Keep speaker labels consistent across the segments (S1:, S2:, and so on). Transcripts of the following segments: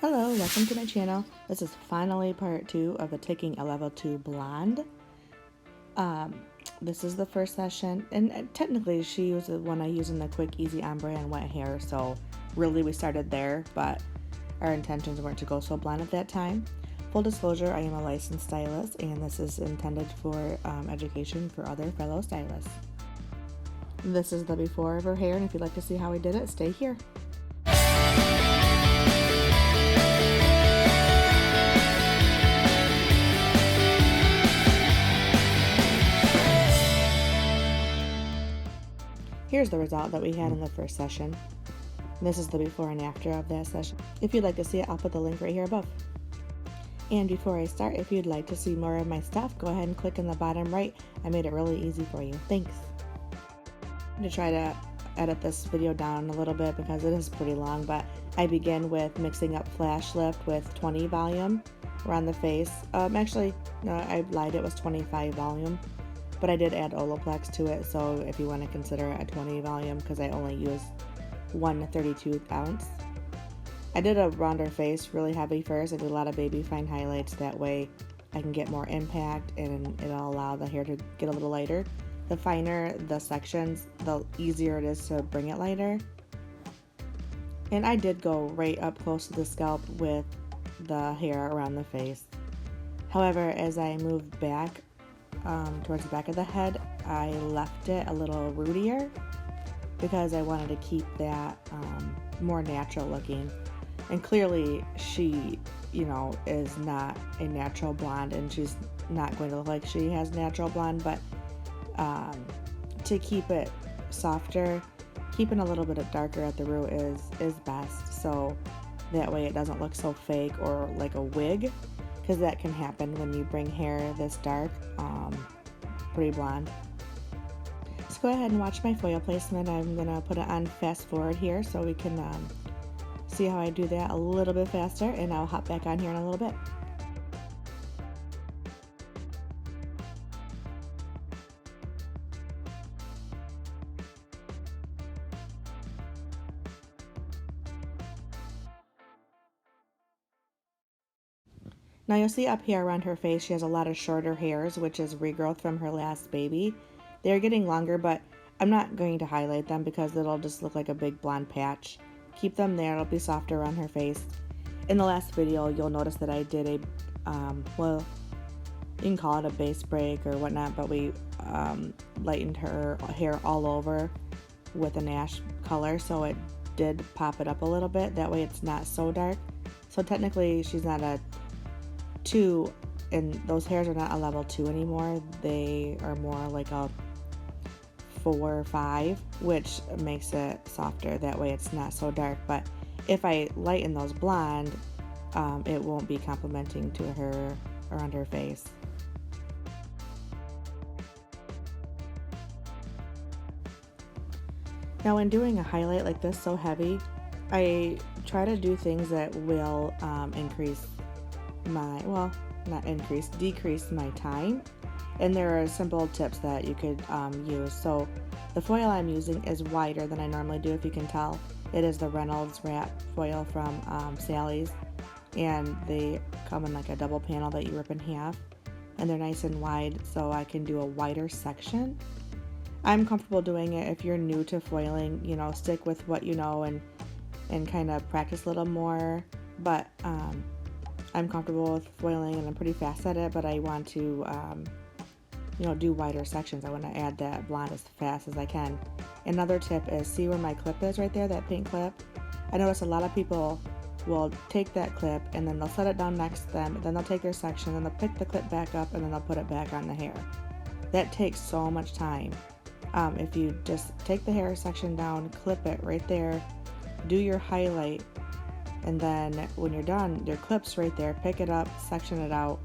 S1: Hello, welcome to my channel. This is finally part 2 of the taking a level 2 blonde. This is the first session, and technically she was the one I used in the quick easy ombre and wet hair, so really we started there, but our intentions weren't to go so blonde at that time. Full disclosure, I am a licensed stylist, and this is intended for education for other fellow stylists. This is the before of her hair, and if you'd like to see how I did it, stay here. Here's the result that we had in the first session. This is the before and after of that session. If you'd like to see it, I'll put the link right here above. And before I start, if you'd like to see more of my stuff, go ahead and click in the bottom right. I made it really easy for you. Thanks. I'm going to try to edit this video down a little bit because it is pretty long, but I begin with mixing up Flash Lift with 20 volume around the face. Actually, no, I lied, it was 25 volume. But I did add Olaplex to it, so if you want to consider it a 20 volume, because I only used 1 32 ounce. I did a rounder face really heavy first. I did a lot of baby fine highlights, that way I can get more impact and it'll allow the hair to get a little lighter. The finer the sections, the easier it is to bring it lighter. And I did go right up close to the scalp with the hair around the face. However, as I moved back, towards the back of the head, I left it a little rootier because I wanted to keep that more natural looking. And clearly she, is not a natural blonde, and she's not going to look like she has natural blonde, but to keep it softer, keeping a little bit of darker at the root is best, so that way it doesn't look so fake or like a wig, because that can happen when you bring hair this dark, pretty blonde. So go ahead and watch my foil placement. I'm going to put it on fast forward here so we can see how I do that a little bit faster, and I'll hop back on here in a little bit. Now you'll see up here around her face she has a lot of shorter hairs, which is regrowth from her last baby. They're getting longer, but I'm not going to highlight them because it'll just look like a big blonde patch. Keep them there, it'll be softer on her face. In the last video, you'll notice that I did a, well, you can call it a base break or whatnot, but we lightened her hair all over with an ash color, so it did pop it up a little bit. That way it's not so dark. So technically she's not a 2, and those hairs are not a level 2 anymore. They are more like a 4 or 5, which makes it softer. That way it's not so dark. But if I lighten those blonde, it won't be complementing to her around her face. Now when doing a highlight like this so heavy, I try to do things that will decrease my time, and there are simple tips that you could use. So the foil I'm using is wider than I normally do. If you can tell, it is the Reynolds wrap foil from Sally's, and they come in like a double panel that you rip in half, and they're nice and wide, so I can do a wider section. I'm comfortable doing it. If you're new to foiling, stick with what you know and kind of practice a little more, but I'm comfortable with foiling and I'm pretty fast at it, but I want to, do wider sections. I want to add that blonde as fast as I can. Another tip is, see where my clip is right there, that pink clip? I notice a lot of people will take that clip and then they'll set it down next to them, then they'll take their section and they'll pick the clip back up and then they'll put it back on the hair. That takes so much time. If you just take the hair section down, clip it right there, do your highlight, and then when you're done, your clip's right there, pick it up, section it out,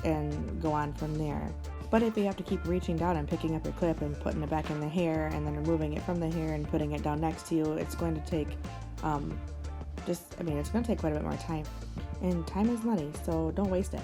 S1: and go on from there. But if you have to keep reaching down and picking up your clip and putting it back in the hair and then removing it from the hair and putting it down next to you, it's going to take it's going to take quite a bit more time. And time is money, so don't waste it.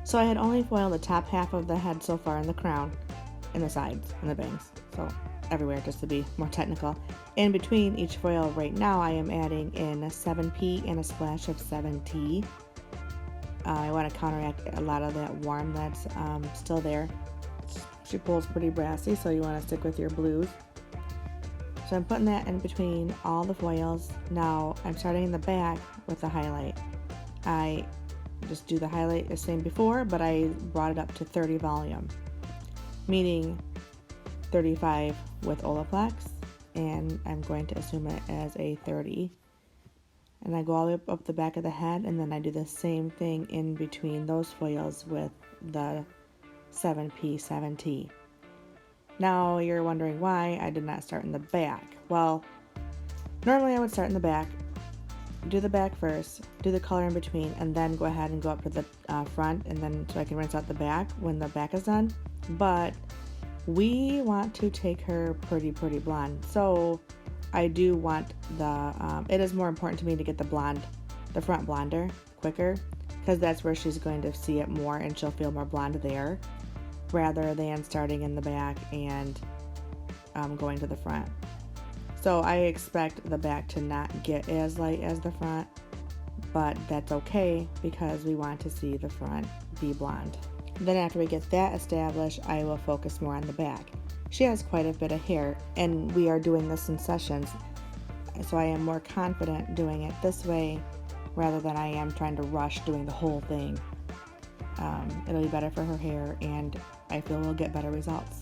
S1: So I had only foiled the top half of the head so far, in the crown, and the sides, and the bangs. So everywhere, just to be more technical. In between each foil right now, I am adding in a 7P and a splash of 7T. I want to counteract a lot of that warm that's still there. She pulls pretty brassy, so you want to stick with your blues. So I'm putting that in between all the foils. Now I'm starting in the back with the highlight. I just do the highlight the same before, but I brought it up to 30 volume, meaning 35 with Olaplex, and I'm going to assume it as a 30. And I go all the way up the back of the head, and then I do the same thing in between those foils with the 7P, 7T. Now you're wondering why I did not start in the back. Well, normally I would start in the back, do the back first, do the color in between, and then go ahead and go up to the front, and then so I can rinse out the back when the back is done. But we want to take her pretty blonde, so I do want the it is more important to me to get the front blonder quicker, because that's where she's going to see it more and she'll feel more blonde there, rather than starting in the back and going to the front. So I expect the back to not get as light as the front, but that's okay because we want to see the front be blonde. Then after we get that established, I will focus more on the back. She has quite a bit of hair, and we are doing this in sessions, so I am more confident doing it this way rather than I am trying to rush doing the whole thing. It'll be better for her hair, and I feel we'll get better results.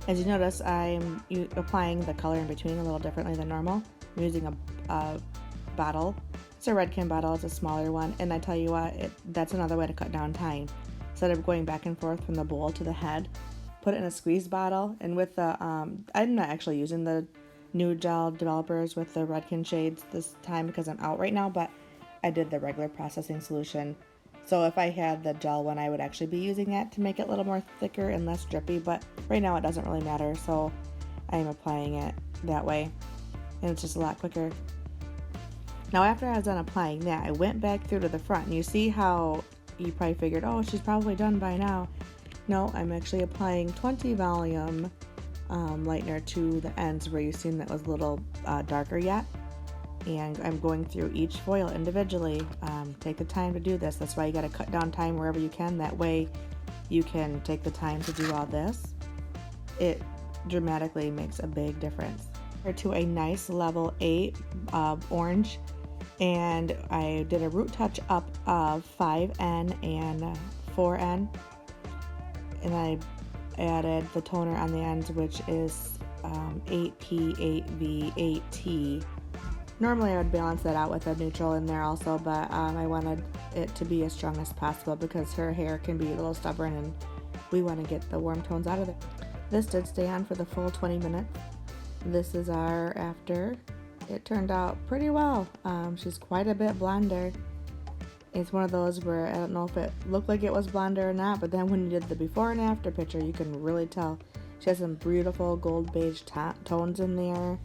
S1: As you notice, I'm applying the color in between a little differently than normal. I'm using a bottle. It's a Redken bottle, it's a smaller one, and I tell you what, that's another way to cut down time. Instead of going back and forth from the bowl to the head, put it in a squeeze bottle, and with the, I'm not actually using the new gel developers with the Redken shades this time because I'm out right now, but I did the regular processing solution. So if I had the gel one, I would actually be using that to make it a little more thicker and less drippy, but right now it doesn't really matter, so I'm applying it that way, and it's just a lot quicker. Now after I was done applying that, I went back through to the front, and you see how you probably figured, oh, she's probably done by now. No, I'm actually applying 20 volume lightener to the ends where you've seen that was a little darker yet. And I'm going through each foil individually. Take the time to do this. That's why you got to cut down time wherever you can. That way you can take the time to do all this. It dramatically makes a big difference. To a nice level 8 orange, and I did a root touch up of 5N and 4N, and I added the toner on the ends, which is 8P, 8V, 8T. Normally I would balance that out with a neutral in there also, but I wanted it to be as strong as possible because her hair can be a little stubborn and we want to get the warm tones out of it. This did stay on for the full 20 minutes. This is our after. It turned out pretty well. She's quite a bit blonder. It's one of those where I don't know if it looked like it was blonder or not, but then when you did the before and after picture, you can really tell. She has some beautiful gold beige tones in there.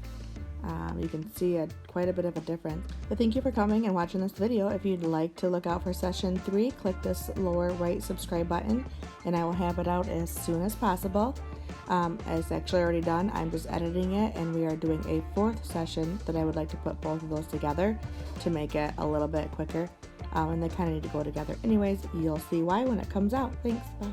S1: You can see quite a bit of a difference. But thank you for coming and watching this video. If you'd like to look out for session 3, click this lower right subscribe button and I will have it out as soon as possible. It's actually already done. I'm just editing it, and we are doing a 4th session that I would like to put both of those together to make it a little bit quicker. And they kind of need to go together anyways. You'll see why when it comes out. Thanks. Bye.